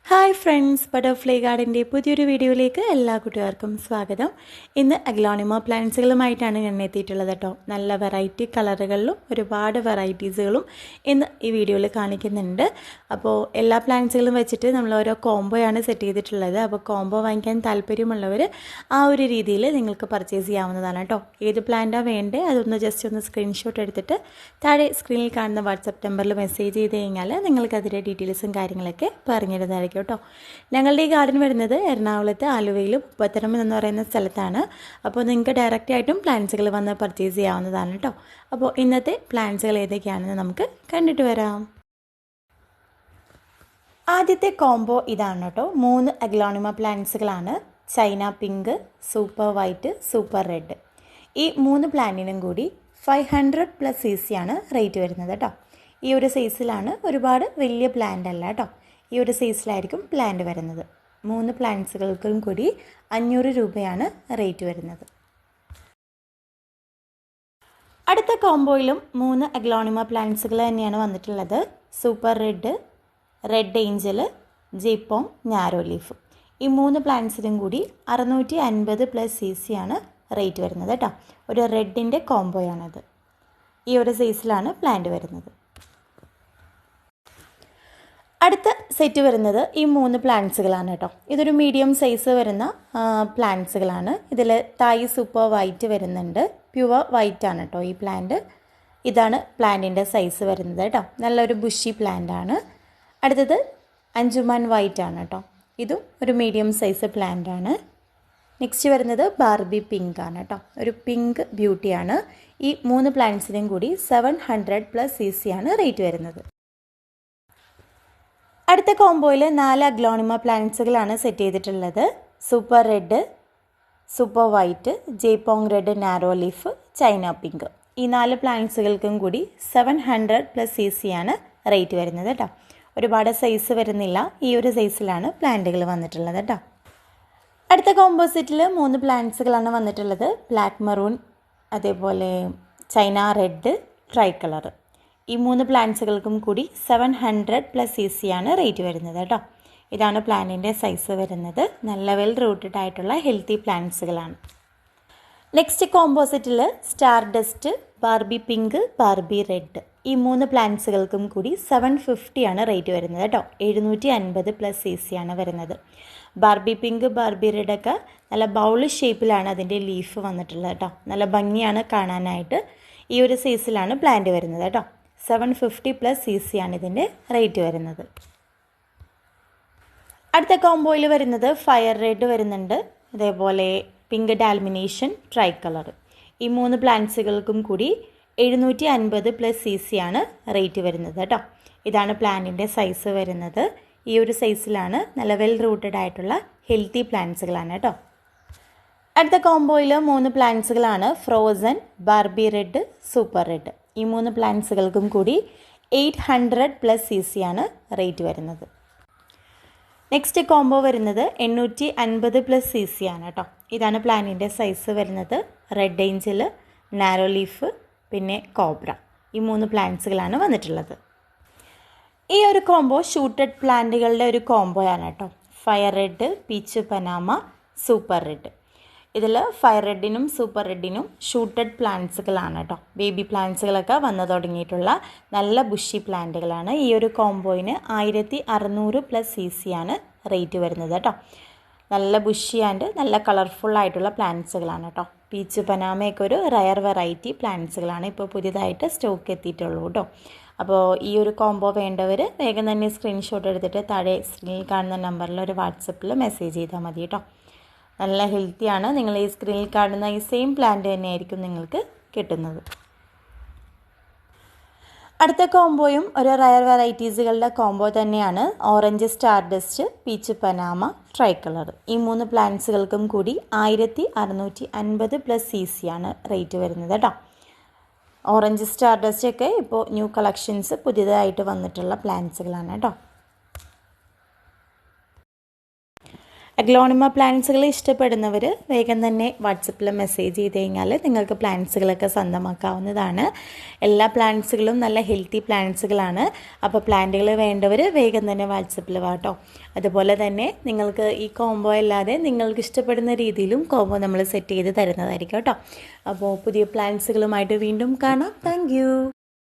Hi friends, butterfly ഗാർഡൻ്റെ പുതിയൊരു വീഡിയോയിലേക്ക് എല്ലാ കുട്ടികൾക്കും സ്വാഗതം. ഇന്ന് അഗ്ലോണിമ പ്ലാന്റ്സുകളുമായിട്ടാണ് ഞാൻ എത്തിയിട്ടുള്ളത് കേട്ടോ. നല്ല വെറൈറ്റി കളറുകളിലും ഒരുപാട് വെറൈറ്റീസുകളും ഇന്ന് ഈ വീഡിയോയിൽ കാണിക്കുന്നുണ്ട്. അപ്പോൾ എല്ലാ പ്ലാന്റ്സുകളും വെച്ചിട്ട് നമ്മൾ ഓരോ കോംബോയാണ് സെറ്റ് ചെയ്തിട്ടുള്ളത്. അപ്പോൾ കോംബോ വാങ്ങിക്കാൻ താല്പര്യമുള്ളവർ ആ ഒരു രീതിയിൽ നിങ്ങൾക്ക് പർച്ചേസ് ചെയ്യാവുന്നതാണ് കേട്ടോ. ഏത് പ്ലാന്റാണ് വേണ്ടത് അതൊന്ന് ജസ്റ്റ് ഒന്ന് സ്ക്രീൻഷോട്ട് എടുത്തിട്ട് താഴെ സ്ക്രീനിൽ കാണുന്ന വാട്സപ്പ് നമ്പറിൽ മെസ്സേജ് ചെയ്ത് കഴിഞ്ഞാൽ നിങ്ങൾക്ക് അതിൻ്റെ ഡീറ്റെയിൽസും കാര്യങ്ങളൊക്കെ പറഞ്ഞിരുന്നതായിരിക്കും കേട്ടോ. ഞങ്ങളുടെ ഈ ഗാർഡൻ വരുന്നത് എറണാകുളത്ത് ആലുവയിൽ മുപ്പത്തരം എന്ന് പറയുന്ന സ്ഥലത്താണ്. അപ്പോൾ നിങ്ങൾക്ക് ഡയറക്റ്റ് ആയിട്ടും പ്ലാന്റ്സുകൾ വന്ന് പർച്ചേസ് ചെയ്യാവുന്നതാണ് കേട്ടോ. അപ്പോൾ ഇന്നത്തെ പ്ലാന്റ്സുകൾ ഏതൊക്കെയാണെന്ന് നമുക്ക് കണ്ടിട്ട് വരാം. ആദ്യത്തെ കോംബോ ഇതാണ് കേട്ടോ. 3 അഗ്ലോണിമ പ്ലാന്റ്സുകളാണ്. China pink, super white, super red. ഈ 3 പ്ലാന്റിനും കൂടി 500+ cc ആണ് റേറ്റ് വരുന്നത് കേട്ടോ. ഈ ഒരു സൈസിലാണ്, ഒരുപാട് വലിയ പ്ലാന്റ് അല്ല കേട്ടോ. ഈ ഒരു സൈസിലായിരിക്കും പ്ലാന്റ് വരുന്നത്. 3 പ്ലാന്റ്സുകൾക്കും കൂടി 500 രൂപയാണ് റേറ്റ് വരുന്നത്. അടുത്ത കോംബോയിലും 3 അഗ്ലോണിമ പ്ലാന്റ്സുകൾ തന്നെയാണ് വന്നിട്ടുള്ളത്. സൂപ്പർ റെഡ്, റെഡ് ഏഞ്ചൽ, ജിപ്പോം, നാരോ ലീഫ്. ഈ 3 പ്ലാന്റ്സിനും കൂടി 650+ cc ആണ് റേറ്റ് വരുന്നത് കേട്ടോ. ഒരു റെഡിൻ്റെ കോംബോയാണത്. ഈ ഒരു സൈസിലാണ് പ്ലാന്റ് വരുന്നത്. അടുത്ത സെറ്റ് വരുന്നത് ഈ 3 പ്ലാന്റ്സുകളാണ് കേട്ടോ. ഇതൊരു മീഡിയം സൈസ് വരുന്ന പ്ലാന്റ്സുകളാണ്. ഇതിൽ തായ് സൂപ്പർ വൈറ്റ് വരുന്നുണ്ട്. പ്യുവർ വൈറ്റ് ആണ് കേട്ടോ ഈ പ്ലാന്റ്. ഇതാണ് പ്ലാന്റിൻ്റെ സൈസ് വരുന്നത് കേട്ടോ. നല്ലൊരു ബുഷി പ്ലാന്റ് ആണ്. അടുത്തത് അഞ്ചുമാൻ വൈറ്റ് ആണ് കേട്ടോ. ഇതും ഒരു മീഡിയം സൈസ് പ്ലാന്റ് ആണ്. നെക്സ്റ്റ് വരുന്നത് ബാർബി പിങ്ക് ആണ് കേട്ടോ. ഒരു പിങ്ക് ബ്യൂട്ടിയാണ്. ഈ 3 പ്ലാന്റ്സിനും കൂടി 700+ cc ആണ് റേറ്റ് വരുന്നത്. അടുത്ത കോംബോയിൽ 4 അഗ്ലോണിമ പ്ലാന്റ്സുകളാണ് സെറ്റ് ചെയ്തിട്ടുള്ളത്. Super red, super white, Jaipong red, narrow leaf, China pink. ഈ 4 പ്ലാന്റ്സുകൾക്കും കൂടി 700+ cc ആണ് റേറ്റ് വരുന്നത് കേട്ടോ. ഒരുപാട് സൈസ് വരുന്നില്ല. ഈ ഒരു സൈസിലാണ് പ്ലാന്റുകൾ വന്നിട്ടുള്ളത് കേട്ടോ. അടുത്ത കോംബോ സെറ്റിൽ 3 പ്ലാന്റ്സുകളാണ് വന്നിട്ടുള്ളത്. ബ്ലാക്ക് മറൂൺ, അതേപോലെ ചൈന റെഡ്, ട്രൈ കളർ. ഈ 3 പ്ലാന്റ്സുകൾക്കും കൂടി 700+ cc ആണ് റേറ്റ് വരുന്നത് കേട്ടോ. ഇതാണ് പ്ലാന്റിൻ്റെ സൈസ് വരുന്നത്. നല്ല വെൽ റൂട്ടഡ് ആയിട്ടുള്ള ഹെൽത്തി പ്ലാന്റ്സുകളാണ്. നെക്സ്റ്റ് കോംബോ സെറ്റിൽ star dust, Barbie pink, Barbie red. ഈ 3 പ്ലാന്റ്സുകൾക്കും കൂടി 750 ആണ് റേറ്റ് വരുന്നത് കേട്ടോ. 750+ cc ആണ് വരുന്നത്. ബാർബി പിങ്ക്, ബാർബി റെഡ് ഒക്കെ നല്ല ബൗൾ ഷേപ്പിലാണ് അതിൻ്റെ ലീഫ് വന്നിട്ടുള്ളത് കേട്ടോ. നല്ല ഭംഗിയാണ് കാണാനായിട്ട്. ഈ ഒരു സൈസിലാണ് പ്ലാന്റ് വരുന്നത് കേട്ടോ. 750+ cc ആണ് ഇതിൻ്റെ റേറ്റ് വരുന്നത്. അടുത്ത കോംബോയിൽ വരുന്നത് ഫയർ റെഡ് വരുന്നുണ്ട്. അതേപോലെ പിങ്ക് ഡാൽമിനേഷൻ, ട്രൈ കളർ. ഈ 3 പ്ലാന്റ്സുകൾക്കും കൂടി 750+ cc ആണ് റേറ്റ് വരുന്നത് കേട്ടോ. ഇതാണ് പ്ലാന്റിൻ്റെ സൈസ് വരുന്നത്. ഈ ഒരു സൈസിലാണ്. നല്ല വെൽ റൂട്ടഡ് ആയിട്ടുള്ള ഹെൽത്തി പ്ലാന്റ്സുകളാണ് കേട്ടോ. അടുത്ത കോംബോയിൽ 3 പ്ലാന്റ്സുകളാണ്. Frozen, Barbie red, super red. ഈ 3 പ്ലാന്റ്സുകൾക്കും കൂടി 800+ cc ആണ് റേറ്റ് വരുന്നത്. നെക്സ്റ്റ് കോംബോ വരുന്നത് 850+ cc ആണ് കേട്ടോ. ഇതാണ് പ്ലാന്റിൻ്റെ സൈസ് വരുന്നത്. റെഡ് ഏഞ്ചൽ, നാരോ ലീഫ്, പിന്നെ കോബ്ര. ഈ 3 പ്ലാന്റ്സുകളാണ് വന്നിട്ടുള്ളത്. ഈ ഒരു കോംബോ ഷൂട്ടഡ് പ്ലാന്റുകളുടെ ഒരു കോംബോയാണ് കേട്ടോ. Fire red, peach Panama, super red. ഇതിൽ ഫയർ റെഡിനും സൂപ്പർ റെഡിനും ഷൂട്ടഡ് പ്ലാന്റ്സുകളാണ് കേട്ടോ. ബേബി പ്ലാന്റ്സുകളൊക്കെ വന്നു തുടങ്ങിയിട്ടുള്ള നല്ല ബുഷി പ്ലാന്റുകളാണ്. ഈ ഒരു കോംബോയിന് 1600+ cc ആണ് റേറ്റ് വരുന്നത് കേട്ടോ. നല്ല ബുഷി ആൻഡ് നല്ല കളർഫുള്ളായിട്ടുള്ള പ്ലാന്റ്സുകളാണ് കേട്ടോ. പീച്ച് പനാമയൊക്കെ ഒരു റയർ വെറൈറ്റി പ്ലാന്റ്സുകളാണ്. ഇപ്പോൾ പുതിയതായിട്ട് സ്റ്റോക്ക് എത്തിയിട്ടുള്ളൂ കേട്ടോ. അപ്പോൾ ഈ ഒരു കോംബോ വേണ്ടവർ വേഗം തന്നെ സ്ക്രീൻഷോട്ട് എടുത്തിട്ട് താഴെ സ്ക്രീനിൽ കാണുന്ന നമ്പറിൽ ഒരു വാട്സപ്പിൽ മെസ്സേജ് ചെയ്താൽ മതി കേട്ടോ. നല്ല ഹെൽത്തിയാണ്. നിങ്ങൾ ഈ സ്ക്രീനിൽ കാണുന്ന ഈ സെയിം പ്ലാന്റ് തന്നെയായിരിക്കും നിങ്ങൾക്ക് കിട്ടുന്നത്. അടുത്ത കോംബോയും ഒരു റയർ വെറൈറ്റീസുകളുടെ കോംബോ തന്നെയാണ്. Orange star dust, peach Panama, try colour. ഈ 3 പ്ലാന്റ്സുകൾക്കും കൂടി 1650+ cc ആണ് റേറ്റ് വരുന്നത് കേട്ടോ. ഓറഞ്ച് സ്റ്റാർ ഡസ്റ്റ് ഒക്കെ ഇപ്പോൾ ന്യൂ കളക്ഷൻസ് പുതിയതായിട്ട് വന്നിട്ടുള്ള പ്ലാന്റ്സുകളാണ് കേട്ടോ. അഗ്ലോണിമ പ്ലാന്റ്സുകൾ ഇഷ്ടപ്പെടുന്നവർ വേഗം തന്നെ വാട്സപ്പിൽ മെസ്സേജ് ചെയ്ത് കഴിഞ്ഞാൽ നിങ്ങൾക്ക് പ്ലാന്റ്സുകളൊക്കെ സ്വന്തമാക്കാവുന്നതാണ്. എല്ലാ പ്ലാന്റ്സുകളും നല്ല ഹെൽത്തി പ്ലാന്റ്സുകളാണ്. അപ്പോൾ പ്ലാന്റുകൾ വേണ്ടവർ വേഗം തന്നെ വാട്സപ്പിൽ വാട്ടോ. അതുപോലെ തന്നെ നിങ്ങൾക്ക് ഈ കോംബോ അല്ലാതെ നിങ്ങൾക്ക് ഇഷ്ടപ്പെടുന്ന രീതിയിലും കോംബോ നമ്മൾ സെറ്റ് ചെയ്ത് തരുന്നതായിരിക്കും കേട്ടോ. അപ്പോൾ പുതിയ പ്ലാന്റ്സുകളുമായിട്ട് വീണ്ടും കാണാം. താങ്ക്